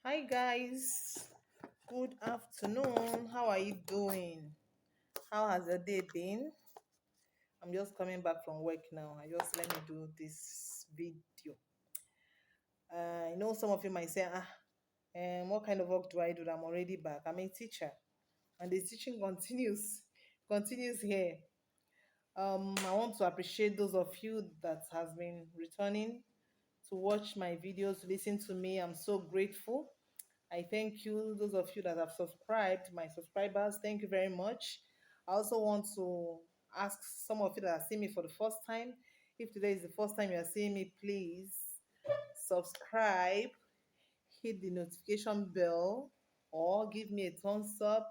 Hi guys, good afternoon. How are you doing? How has your day been? I'm just coming back from work now. I just let me do this video. I know some of you might say, what kind of work do I do? I'm already back. I'm a teacher, and the teaching continues here. I want to appreciate those of you that has been returning to watch my videos, listen to me. I'm so grateful. I thank you, those of you that have subscribed, my subscribers. Thank you very much. I also want to ask some of you that are seeing me for the first time. If today is the first time you are seeing me, please subscribe, hit the notification bell, or give me a thumbs up,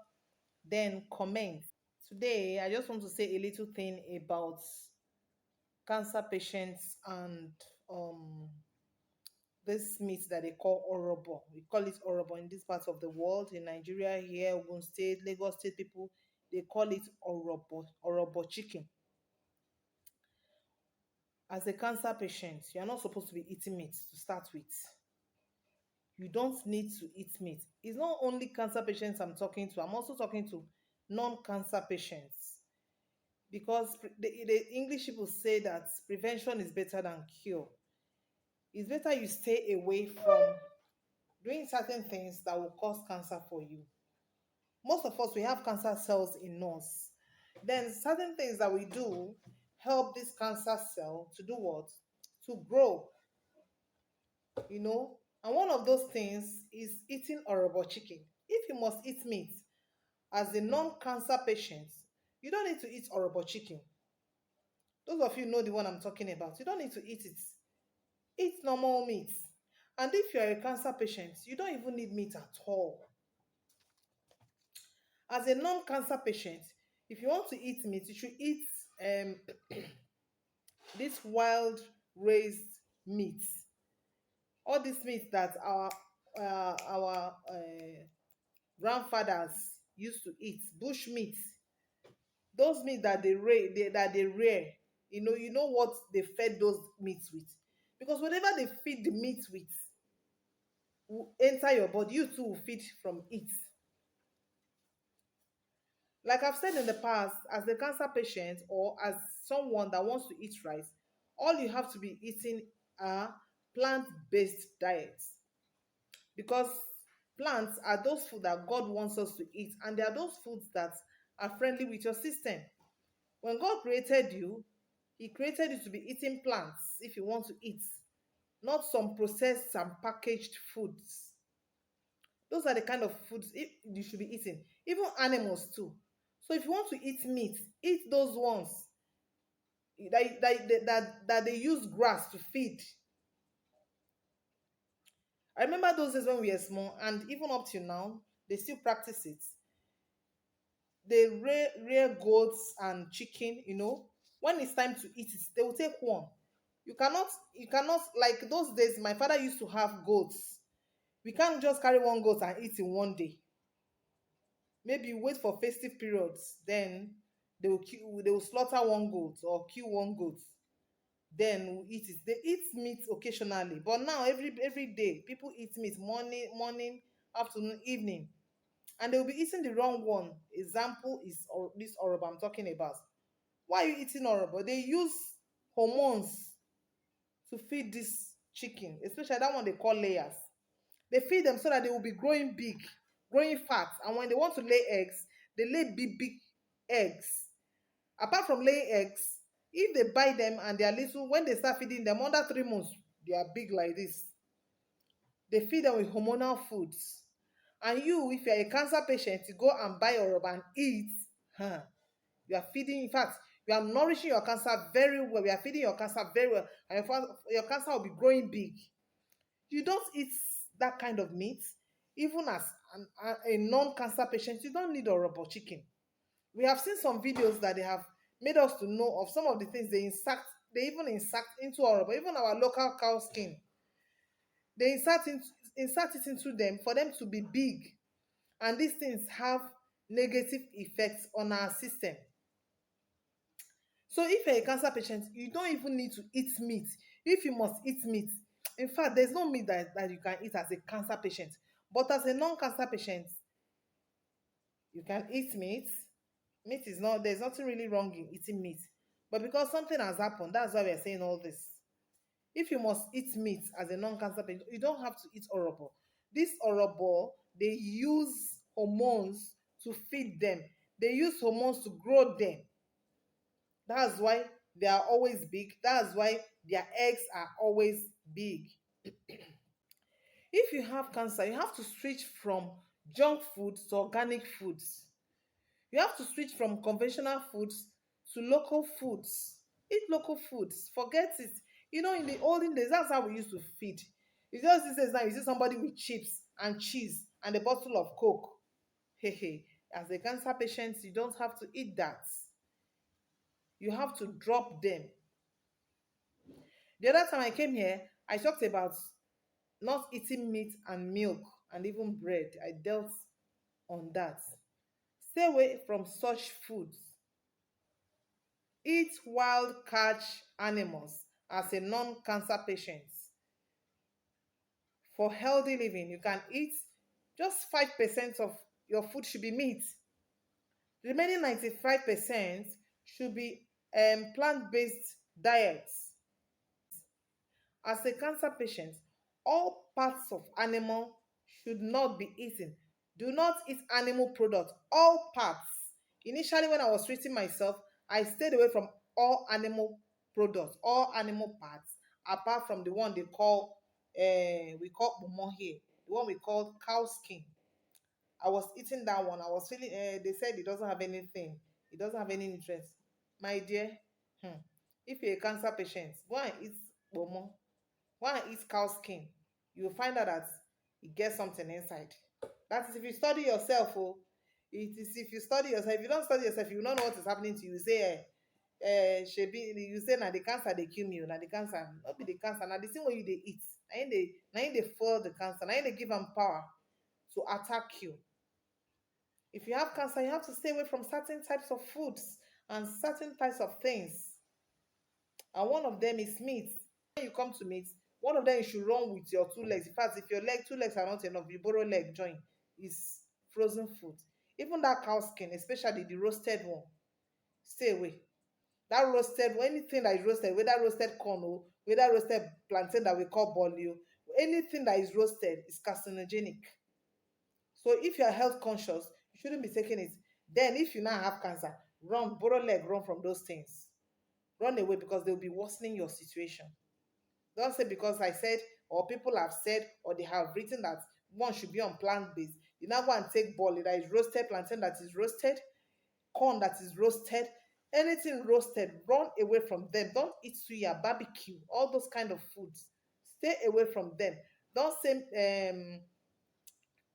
then comment. Today, I just want to say a little thing about cancer patients and um this meat that they call orobo. We call it orobo in this part of the world. In Nigeria, here, Ogun State, Lagos State people, they call it orobo chicken. As a cancer patient, you are not supposed to be eating meat to start with. You don't need to eat meat. It's not only cancer patients I'm talking to, I'm also talking to non-cancer patients. Because the English people say that prevention is better than cure. It's better you stay away from doing certain things that will cause cancer for you. Most of us, we have cancer cells in us. Then certain things that we do help this cancer cell to do what? To grow, you know. And one of those things is eating horrible chicken. If you must eat meat as a non-cancer patient, you don't need to eat horrible chicken. Those of you know the one I'm talking about. You don't need to eat it. Eat normal meat. And if you're a cancer patient, you don't even need meat at all. As a non-cancer patient, if you want to eat meat, you should eat um, this wild raised meat. All this meat that our grandfathers used to eat, bush meat. Those meat that they rear, you know what they fed those meats with, because whatever they feed the meat with will enter your body. You too will feed from it. Like I've said in the past, as a cancer patient or as someone that wants to eat rice, all you have to be eating are plant-based diets, because plants are those food that God wants us to eat, and they are those foods that are friendly with your system. When God created you, He created you to be eating plants if you want to eat, not some processed and packaged foods. Those are the kind of foods you should be eating, even animals too. So if you want to eat meat, eat those ones that they use grass to feed. I remember those days when we were small, and even up till now, they still practice it. They rear goats and chicken, When it's time to eat it, they will take one. You cannot, like those days, my father used to have goats. We can't just carry one goat and eat in one day. Maybe wait for festive periods, then they will slaughter one goat or kill one goat, then we eat it. They eat meat occasionally, but now every day people eat meat morning, afternoon, evening, and they will be eating the wrong one. Example is this orobo I'm talking about. Why are you eating orobo? They use hormones to feed this chicken, especially that one they call layers. They feed them so that they will be growing big, growing fat, and when they want to lay eggs, they lay big eggs. Apart from laying eggs, if they buy them and they are little, when they start feeding them under 3 months, they are big like this. They feed them with hormonal foods. And you, if you're a cancer patient, you go and buy a rub and eat, you are feeding, in fact, you are nourishing your cancer very well. You are feeding your cancer very well, and your cancer will be growing big. You don't eat that kind of meat. Even as a non-cancer patient, you don't need a rubber chicken. We have seen some videos that they have made us to know of some of the things they even insert into our, but even our local cow skin. They insert it into them for them to be big. And these things have negative effects on our system. So if you're a cancer patient, you don't even need to eat meat. If you must eat meat, in fact, there's no meat that you can eat as a cancer patient. But as a non-cancer patient, you can eat meat. Meat is not, there's nothing really wrong in eating meat. But because something has happened, that's why we're saying all this. If you must eat meat as a non-cancer patient, you don't have to eat orobo. This orobo, they use hormones to feed them. They use hormones to grow them. That's why they are always big. That's why their eggs are always big. If you have cancer, you have to switch from junk foods to organic foods. You have to switch from conventional foods to local foods. Eat local foods. Forget it. In the olden days, that's how we used to feed. It's just these days now, you see somebody with chips and cheese and a bottle of Coke. Hey, hey. As a cancer patient, you don't have to eat that. You have to drop them. The other time I came here, I talked about not eating meat and milk and even bread. I dealt on that. Stay away from such foods. Eat wild catch animals as a non-cancer patient. For healthy living, you can eat just 5% of your food should be meat. The remaining 95% should be plant-based diets. As a cancer patient, all parts of animal should not be eaten. Do not eat animal products, all parts. Initially, when I was treating myself, I stayed away from all animal products, all animal parts, apart from the one they call, we call momo here, the one we call cow skin. I was eating that one. I was feeling, they said it doesn't have anything, it doesn't have any nutrients. My dear, hmm, if you're a cancer patient, go and eat momo. Go and eat cow skin. You'll find out that it gets something inside. That is if you study yourself. Oh, it is if you study yourself. If you don't study yourself, you will not know what is happening to you. You say, shebi, you say na the cancer they kill me. Na the cancer, not be the cancer. Na the thing when you they eat. Na they fuel the cancer. Na they give them power to attack you. If you have cancer, you have to stay away from certain types of foods and certain types of things. And one of them is meat. When you come to meat, one of them you should run with your two legs. In fact, if your two legs are not enough, you borrow leg join. Is frozen food. Even that cow skin, especially the roasted one, stay away. That roasted, anything that is roasted, whether roasted corn or whether roasted plantain that we call bolio, anything that is roasted is carcinogenic. So if you are health conscious, you shouldn't be taking it. Then if you now have cancer, run, borrow leg, run from those things. Run away because they'll be worsening your situation. Don't say because I said, or people have said, or they have written that one should be on plant based. You now go and take barley that is roasted, plantain that is roasted, corn that is roasted, anything roasted, run away from them. Don't eat suya, barbecue, all those kind of foods. Stay away from them. Don't say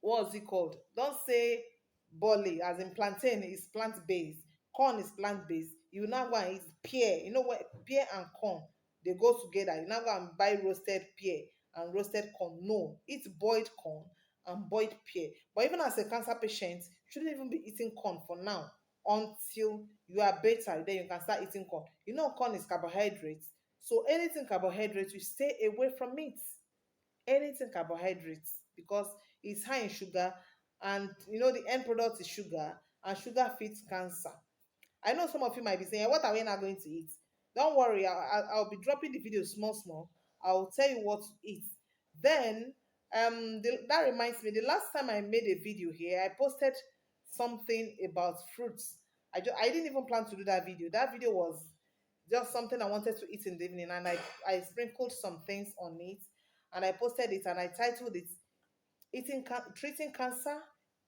what's it called? Don't say barley, as in plantain is plant based, corn is plant based. You now go and eat pear. You know what? Pear and corn they go together. You now go and buy roasted pear and roasted corn. No, eat boiled corn and boiled pear. But even as a cancer patient, you shouldn't even be eating corn for now until you are better. Then you can start eating corn. You know, corn is carbohydrates. So anything carbohydrates, you stay away from it. Anything carbohydrates because it's high in sugar, and the end product is sugar, and sugar feeds cancer. I know some of you might be saying, what are we not going to eat? Don't worry, I'll be dropping the video small small. I'll tell you what to eat. Then that reminds me, the last time I made a video here, I posted something about fruits. I didn't even plan to do that video. That video was just something I wanted to eat in the evening, and I sprinkled some things on it, and I posted it, and I titled it treating cancer,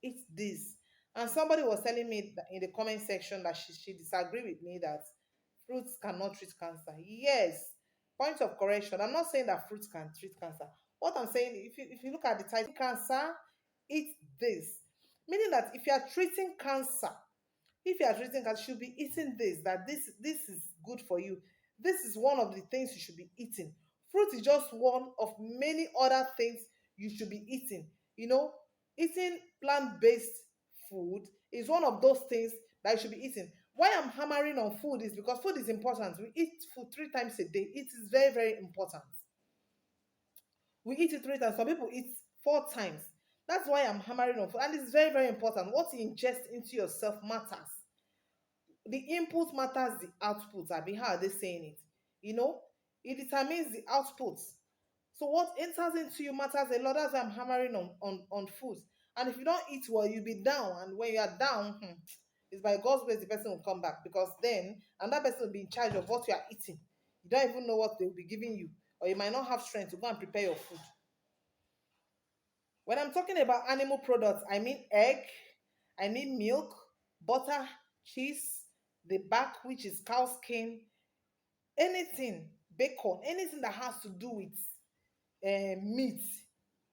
eat this. And somebody was telling me that in the comment section that she disagreed with me that fruits cannot treat cancer. Yes, point of correction. I'm not saying that fruits can treat cancer. What I'm saying, if you look at the title, cancer, eat this. Meaning that if you are treating cancer, you should be eating this, that this is good for you. This is one of the things you should be eating. Fruit is just one of many other things you should be eating. Eating plant-based food is one of those things that you should be eating. Why I'm hammering on food is because food is important. We eat food 3 times a day. It is very, very important. We eat it 3 times. Some people eat 4 times. That's why I'm hammering on food. And it's very, very important. What you ingest into yourself matters. The input matters the output. I mean, how are they saying it? You know, it determines the output. So what enters into you matters a lot. That's why I'm hammering on food. And if you don't eat well, you'll be down. And when you are down, it's by God's grace the person will come back. Because then another person will be in charge of what you are eating. You don't even know what they will be giving you. Or you might not have strength to go and prepare your food. When I'm talking about animal products, I mean egg, I mean milk, butter, cheese, the back, which is cow skin, anything, bacon, anything that has to do with meat,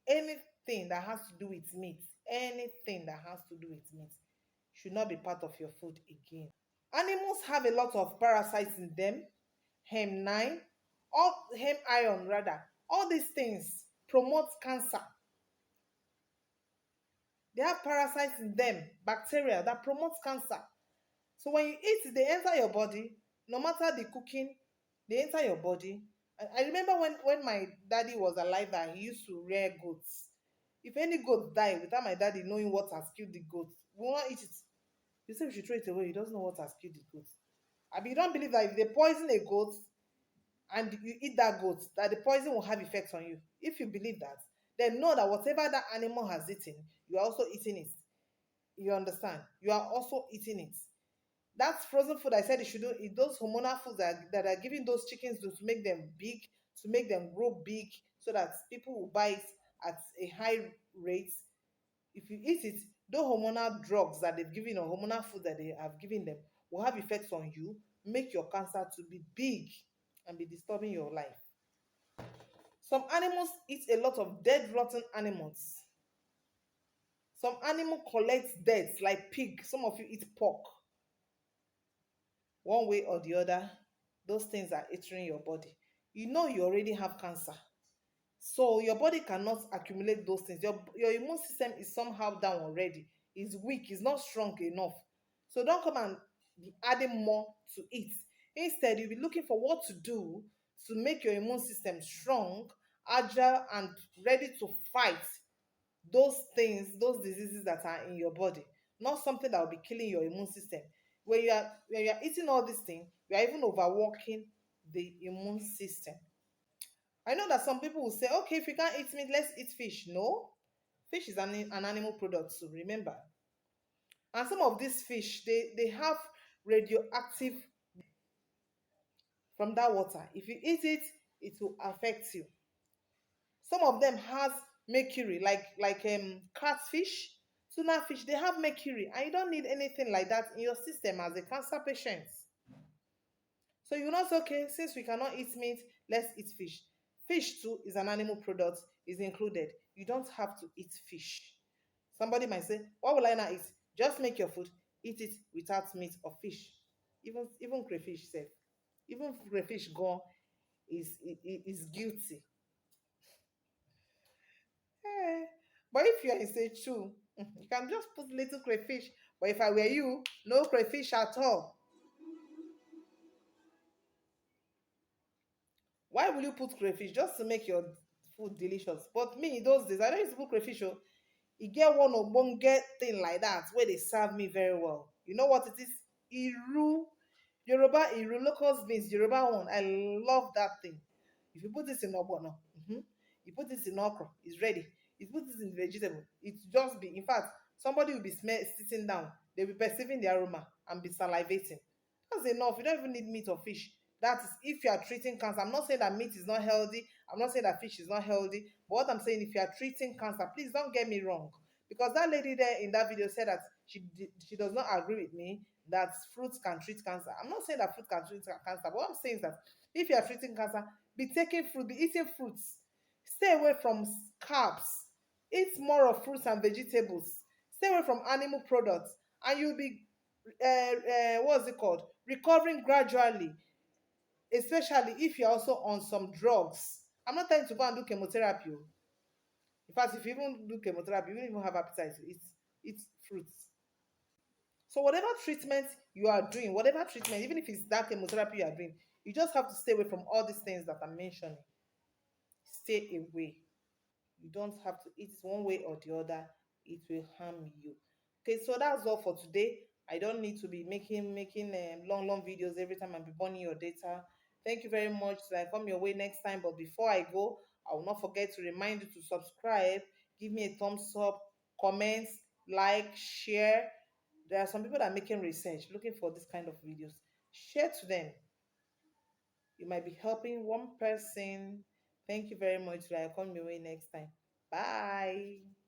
anything that has to do with meat, anything that has to do with meat should not be part of your food again. Animals have a lot of parasites in them, hem9, all hem iron rather. All these things promote cancer. They have parasites in them, bacteria that promotes cancer. So when you eat, they enter your body. No matter the cooking, they enter your body. I remember when my daddy was alive that he used to rear goats. If any goat die without my daddy knowing what has killed the goat, we will not eat it. You say we should throw it away. He doesn't know what has killed the goat. I mean, you don't believe that if they poison a goat and you eat that goat, that the poison will have effects on you. If you believe that, then know that whatever that animal has eaten, you are also eating it. You understand? You are also eating it. That's frozen food I said you should do. Those hormonal foods that are giving those chickens to make them big, to make them grow big, so that people will buy it at a high rate. If you eat it, those hormonal drugs that they've given or hormonal food that they have given them will have effects on you, make your cancer to be big and be disturbing your life. Some animals eat a lot of dead, rotten animals. Some animal collects dead, like pig. Some of you eat pork. One way or the other, those things are entering your body. You know you already have cancer. So your body cannot accumulate those things. Your immune system is somehow down already. It's weak, it's not strong enough. So don't come and be adding more to it. Instead, you'll be looking for what to do to make your immune system strong, agile, and ready to fight those things, those diseases that are in your body, not something that will be killing your immune system. When you are eating all these things, you are even overworking the immune system. I know that some people will say, okay, if you can't eat meat, let's eat fish. No, fish is an animal product, so remember. And some of these fish, they have radioactive from that water. If you eat it, it will affect you. Some of them has mercury, like catfish, tuna fish. They have mercury, and you don't need anything like that in your system as a cancer patient. So you not say, okay, since we cannot eat meat, let's eat fish. Fish too is an animal product, is included. You don't have to eat fish. Somebody might say, what will I not eat? Just make your food, eat it without meat or fish. Even crayfish safe. Even crayfish gone is guilty. Eh, but if you are in stage two, you can just put little crayfish. But if I were you, no crayfish at all. Why will you put crayfish? Just to make your food delicious. But me, those days, I don't used to put crayfish. Oh. E get one ogbonge thing like that where they serve me very well. You know what it is? Iru. Yoruba Iru, locust beans, Yoruba one. I love that thing. If you put this in ogbono, you put this in okra, it's ready. You put this in vegetable, it's just be. In fact, somebody will be sitting down, they'll be perceiving the aroma and be salivating. That's enough. You don't even need meat or fish. That is if you are treating cancer. I'm not saying that meat is not healthy. I'm not saying that fish is not healthy. But what I'm saying, if you are treating cancer, please don't get me wrong. Because that lady there in that video said that she does not agree with me that fruits can treat cancer. I'm not saying that fruit can treat cancer. But what I'm saying is that if you are treating cancer, be taking fruit, be eating fruits. Stay away from carbs. Eat more of fruits and vegetables. Stay away from animal products, and you'll be what's it called? Recovering gradually, especially if you're also on some drugs. I'm not telling you to go and do chemotherapy. Oh. In fact, if you even do chemotherapy, you won't even have appetite to eat fruits. So whatever treatment you are doing, whatever treatment, even if it's that chemotherapy you are doing, you just have to stay away from all these things that I'm mentioning. Stay away. You don't have to eat it one way or the other. It will harm you. Okay, so that's all for today. I don't need to be making long videos every time I be burning your data. Thank you very much. So I come your way next time. But before I go, I will not forget to remind you to subscribe, give me a thumbs up, comments, like, share. There are some people that are making research, looking for this kind of videos. Share to them. You might be helping one person. Thank you very much. I'll come your way next time. Bye.